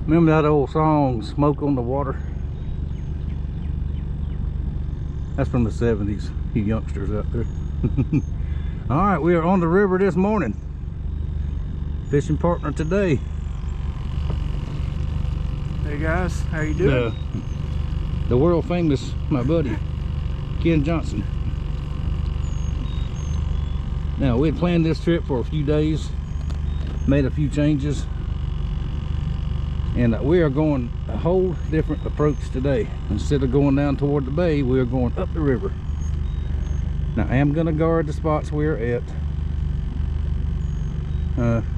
Remember that old song, Smoke on the Water? That's from the 70s, you youngsters out there. All right, we are on the river this morning. Fishing partner today. Hey guys, how you doing? The world famous, my buddy, Ken Johnson. Now, we had planned this trip for a few days, made a few changes, and we are going a whole different approach today. Instead of going down toward the bay, we are going up the river. Now, I am going to guard the spots we're at,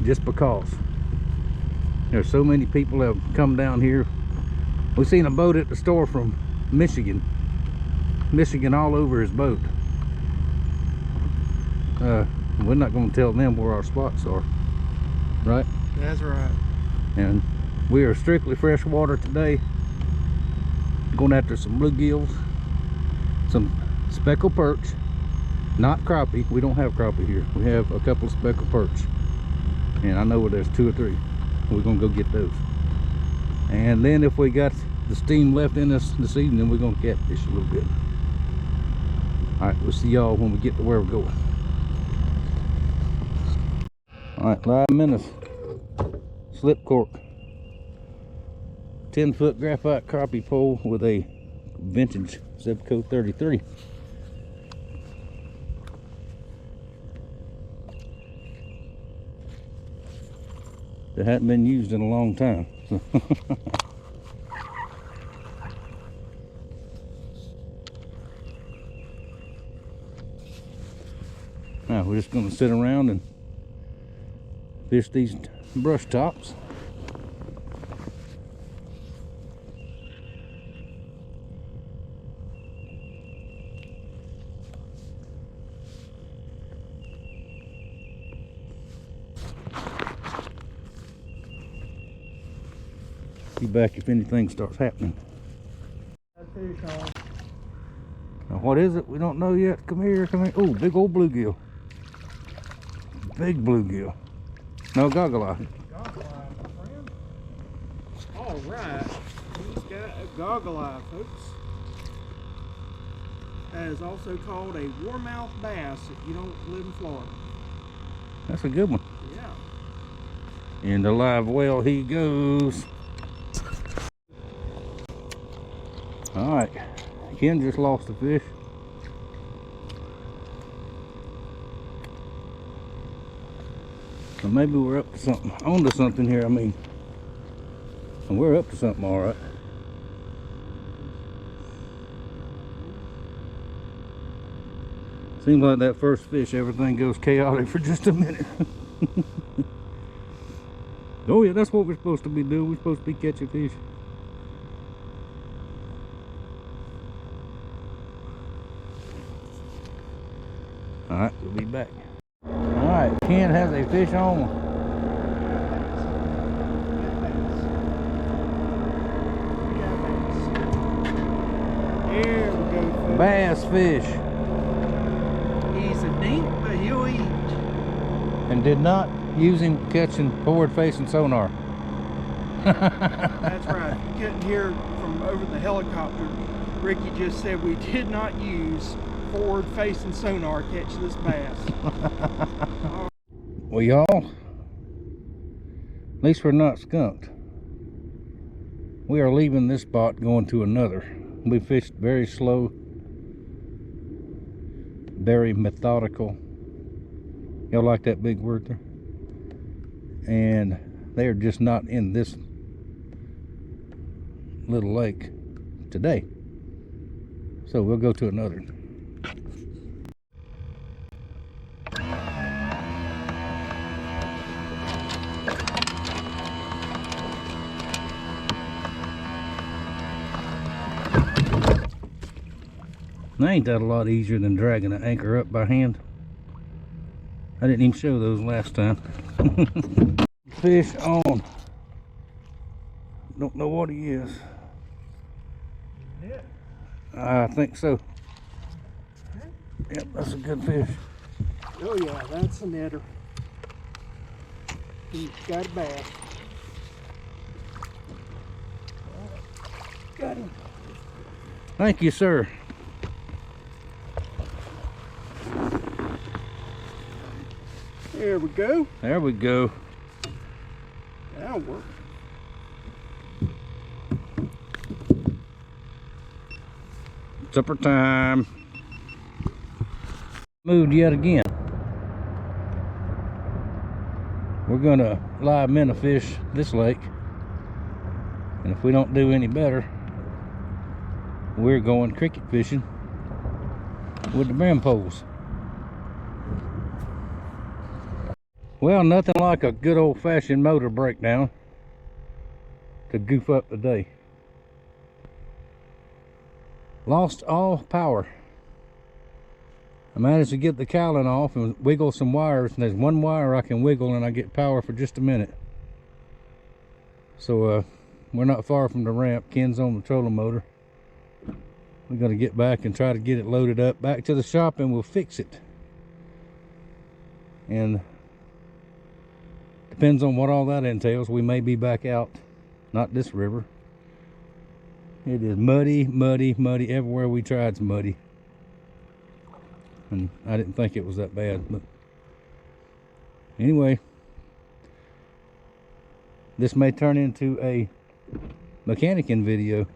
just because there's so many people that have come down here. We've seen a boat at the store from Michigan all over his boat. We're not going to tell them where our spots are, right? That's right. And we are strictly freshwater today, going after some bluegills, some speckled perch, not crappie. We don't have crappie here. We have a couple of speckled perch, and I know where there's 2 or 3. We're gonna go get those, and then if we got the steam left in us this evening, we're gonna catfish a little bit. All right, we'll see y'all when we get to where we're going. All right, live minnows, slip cork, 10-foot graphite crappie pole with a vintage Zebco 33. That hadn't been used in a long time. Now we're just going to sit around and fish these brush tops. Be back if anything starts happening. Now what is it? We don't know yet. Come here, come here. Oh, big old bluegill. Big bluegill. No, goggle eye. Goggle eye, my friend. All right, he's got a goggle eye, folks. That is also called a warmouth bass if you don't live in Florida. That's a good one. Yeah. In the live well he goes. All right, Ken just lost a fish. So maybe we're up to something, onto something here. I mean, and we're up to something, all right. Seems like that first fish, everything goes chaotic for just a minute. Oh yeah, that's what we're supposed to be doing. We're supposed to be catching fish. All right, we'll be back. All right, Ken has a fish on. Here we go, folks. Bass fish. He's a dink, but he'll eat. And did not use him catching forward facing sonar. That's right. You couldn't hear from over the helicopter. Ricky just said we did not use forward facing sonar to catch this bass. Well, y'all, at least we're not skunked. We are leaving this spot, going to another. We fished very slow, very methodical. Y'all like that big word there? And they are just not in this little lake today. So we'll go to another. Now, ain't that a lot easier than dragging an anchor up by hand? I didn't even show those last time. Fish on. Don't know what he is. Yeah. I think so. Yep, that's a good fish. Oh yeah, that's a netter. He's got a bass. Got him. Thank you, sir. There we go. There we go. That'll work. Supper time. Moved yet again. We're gonna live minnow fish this lake, and if we don't do any better, we're going cricket fishing with the brim poles. Well, nothing like a good old-fashioned motor breakdown to goof up the day. Lost all power. I managed to get the cowling off and wiggle some wires, and there's one wire I can wiggle and I get power for just a minute. So we're not far from the ramp. Ken's on the trolling motor. We're gonna get back and try to get it loaded up back to the shop, and we'll fix it. And depends on what all that entails. We may be back out, not this river. It is muddy, muddy, muddy. Everywhere we tried, it's muddy. And I didn't think it was that bad, but anyway, this may turn into a mechanicking video.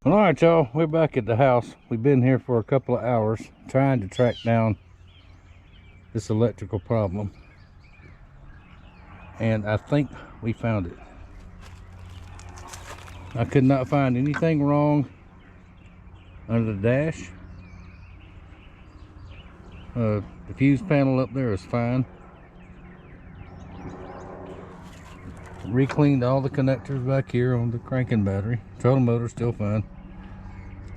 All right, y'all, we're back at the house. We've been here for a couple of hours trying to track down this electrical problem, and I think we found it. I could not find anything wrong under the dash. The fuse panel up there is fine. Re-cleaned all the connectors back here on the cranking battery. Trolling motor still fine.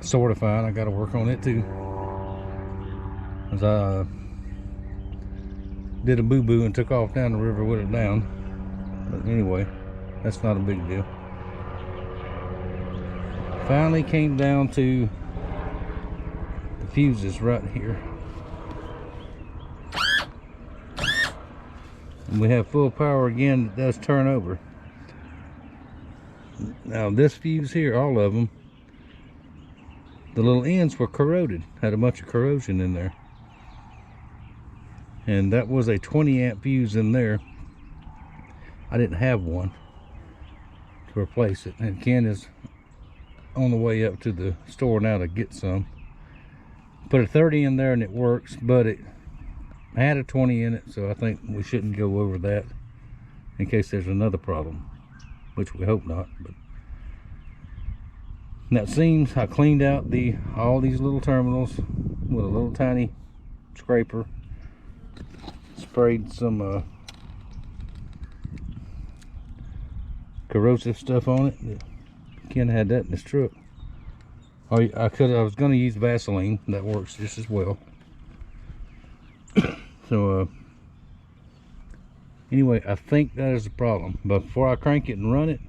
Sort of fine. I got to work on it too. As I did a boo-boo and took off down the river with it down. But anyway, that's not a big deal. Finally came down to the fuses right here. And we have full power again. It does turn over. Now this fuse here, all of them, the little ends were corroded, had a bunch of corrosion in there. And that was a 20 amp fuse in there. I didn't have one to replace it, and Ken is on the way up to the store now to get some. Put a 30 in there and it works, but it had a 20 in it, so I think we shouldn't go over that in case there's another problem, which we hope not. But that seems, I cleaned out all these little terminals with a little tiny scraper, sprayed some corrosive stuff on it. Ken had that in his truck. I was going to use Vaseline. That works just as well. So anyway, I think that is the problem. But before I crank it and run it,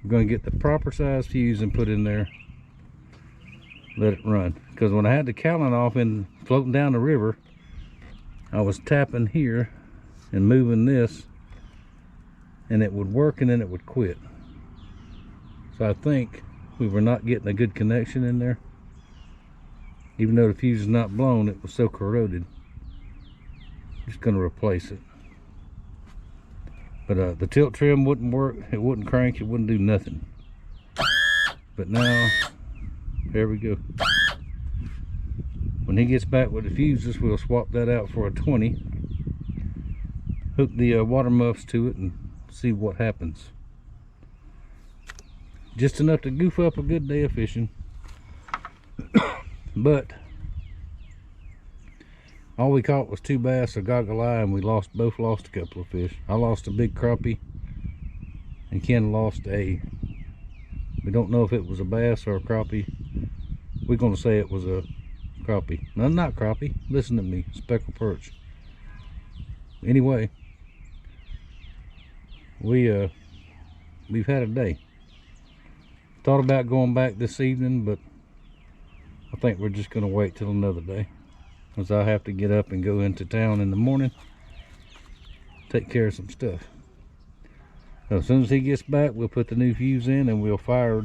I'm going to get the proper size fuse and put in there. Let it run. Because when I had the cowling off and floating down the river, I was tapping here and moving this, and it would work and then it would quit. So I think we were not getting a good connection in there. Even though the fuse is not blown, it was so corroded. Just going to replace it. But the tilt trim wouldn't work. It wouldn't crank. It wouldn't do nothing. But now, there we go. When he gets back with the fuses, we'll swap that out for a 20. Hook the water muffs to it and see what happens. Just enough to goof up a good day of fishing. But all we caught was 2 bass, a goggle eye, and we both lost a couple of fish. I lost a big crappie, and Ken lost we don't know if it was a bass or a crappie. We're gonna say it was a crappie. No, not crappie. Listen to me, speckled perch. Anyway, we've had a day. Thought about going back this evening, but I think we're just going to wait till another day, because I have to get up and go into town in the morning, take care of some stuff. So as soon as he gets back, we'll put the new fuse in and we'll fire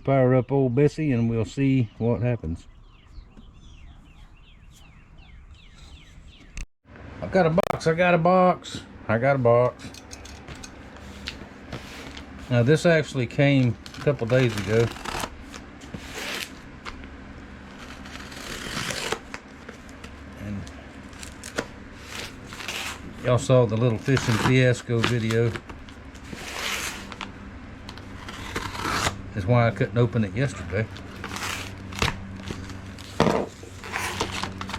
up old Bessie and we'll see what happens. I've got a box, I got a box. Now this actually came a couple days ago. And y'all saw the little fishing fiasco video. That's why I couldn't open it yesterday.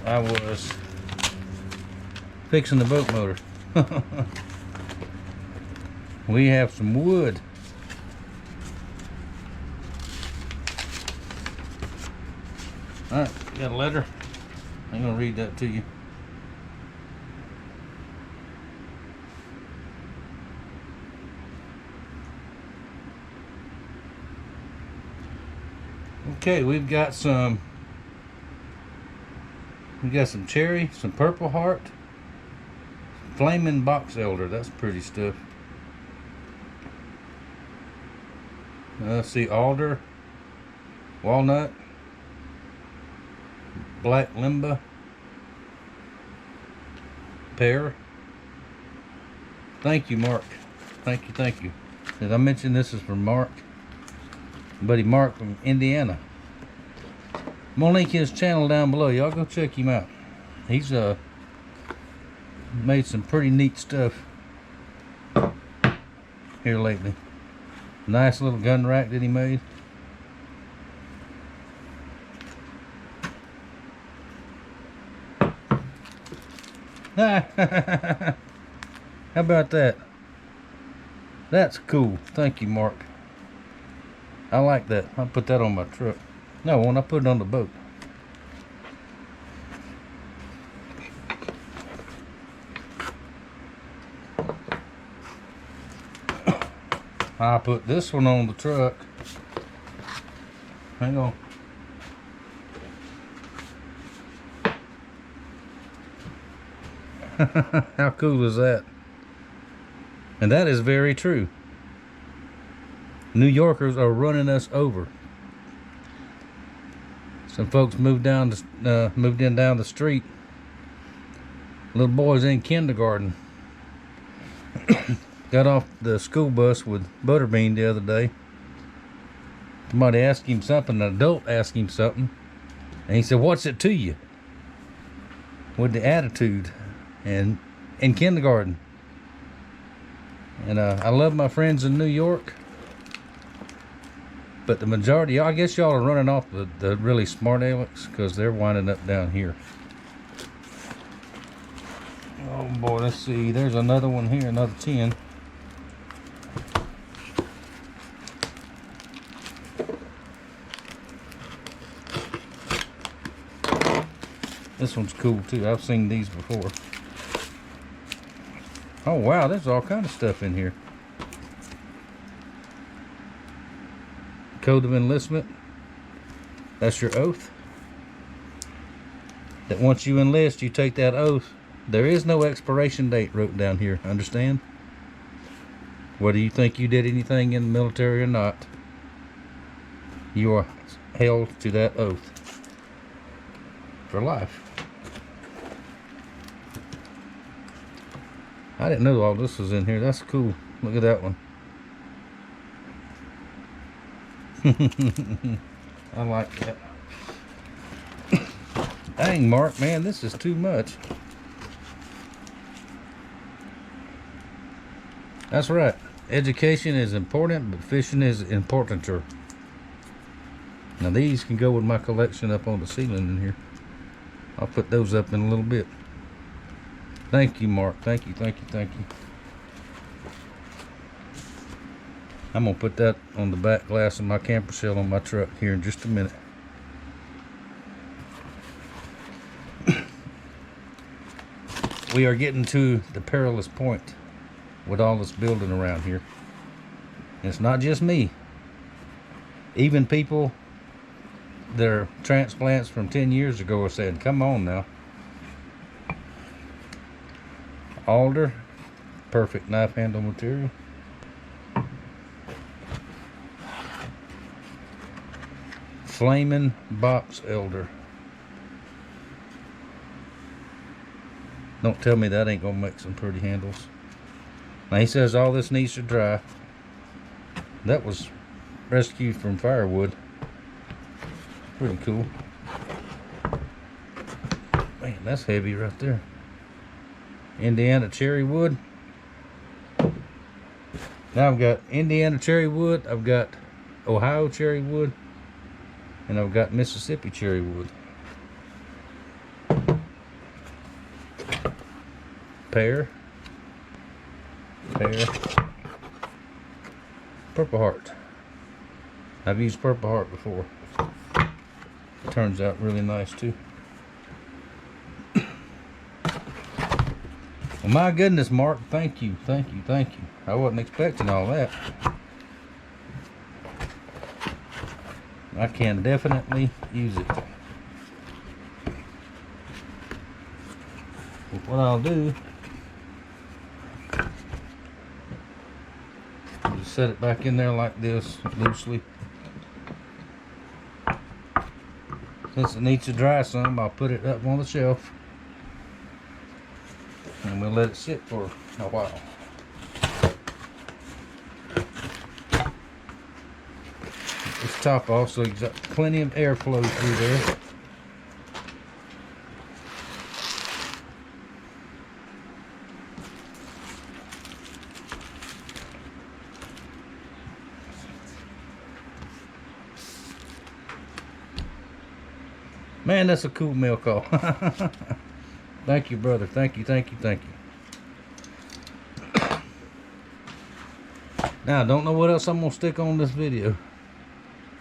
I was fixing the boat motor. We have some wood. Alright, got a letter. I'm gonna read that to you. Okay, we've got some cherry, some purple heart, flaming box elder. That's pretty stuff. Let's see, alder, walnut, black limba, pear. Thank you, Mark. Thank you. Did I mention this is from Mark? Buddy Mark from Indiana. I'm gonna link his channel down below. Y'all go check him out. He's made some pretty neat stuff here lately. Nice little gun rack that he made. How about that? That's cool. Thank you, Mark. I like that. I'll put that on my truck. No, when I put it on the boat. I'll put this one on the truck. Hang on. How cool is that? And that is very true. New Yorkers are running us over. Some folks moved in down the street. Little boys in kindergarten. Got off the school bus with Butterbean the other day. Somebody asked him something, an adult asked him something, and he said, "What's it to you?" With the attitude, and in kindergarten. And I love my friends in New York, but the majority, I guess y'all are running off the really smart Alex, because they're winding up down here. Oh boy, let's see. There's another one here, another 10. This one's cool too. I've seen these before. Oh wow, there's all kind of stuff in here. Code of enlistment. That's your oath. That once you enlist, you take that oath. There is no expiration date wrote down here. Understand? Whether you think you did anything in the military or not, you are held to that oath for life. I didn't know all this was in here. That's cool. Look at that one. I like that. Dang, Mark, man, this is too much. That's right. Education is important, but fishing is importanter. Now these can go with my collection up on the ceiling in here. I'll put those up in a little bit. Thank you, Mark. Thank you. I'm gonna put that on the back glass of my camper shell on my truck here in just a minute. We are getting to the perilous point with all this building around here. And it's not just me. Even people that are transplants from 10 years ago are saying, come on now. Alder, perfect knife handle material. Flaming Box Elder. Don't tell me that ain't gonna make some pretty handles. Now he says all this needs to dry. That was rescued from firewood. Pretty cool. Man, that's heavy right there. Indiana cherry wood. Now I've got Indiana cherry wood, I've got Ohio cherry wood, and I've got Mississippi cherry wood. Pear. Purple Heart. I've used Purple Heart before. Turns out really nice too. Well, my goodness, Mark, thank you. I wasn't expecting all that. I can definitely use it. What I'll do is set it back in there like this, loosely. Since it needs to dry some, I'll put it up on the shelf and we'll let it sit for a while. This top off so you've got plenty of airflow through there. Man, that's a cool mail call. Thank you, brother. Thank you. Now, I don't know what else I'm going to stick on this video.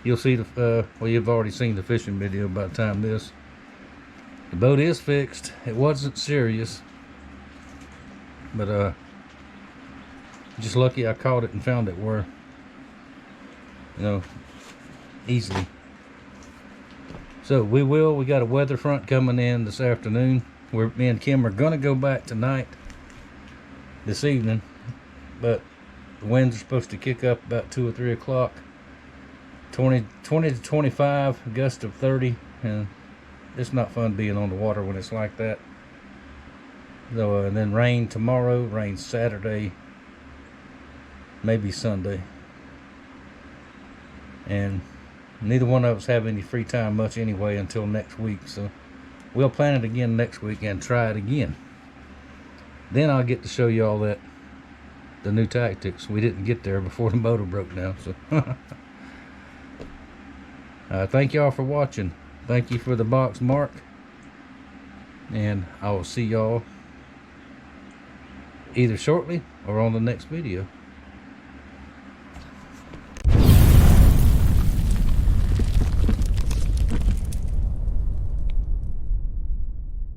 You'll see the, well, you've already seen the fishing video by the time this. The boat is fixed. It wasn't serious. But, just lucky I caught it and found it where, you know, easily. So we got a weather front coming in this afternoon. Me and Kim are gonna go back tonight, this evening, but the winds are supposed to kick up about 2 or 3 o'clock. 20 to 25, gust of 30, and it's not fun being on the water when it's like that. So, and then rain tomorrow, rain Saturday, maybe Sunday, and neither one of us have any free time much anyway until next week, so we'll plan it again next week and try it again. Then I'll get to show you all that, the new tactics. We didn't get there before the motor broke down, so thank y'all for watching. Thank you for the box, Mark, and I will see y'all either shortly or on the next video.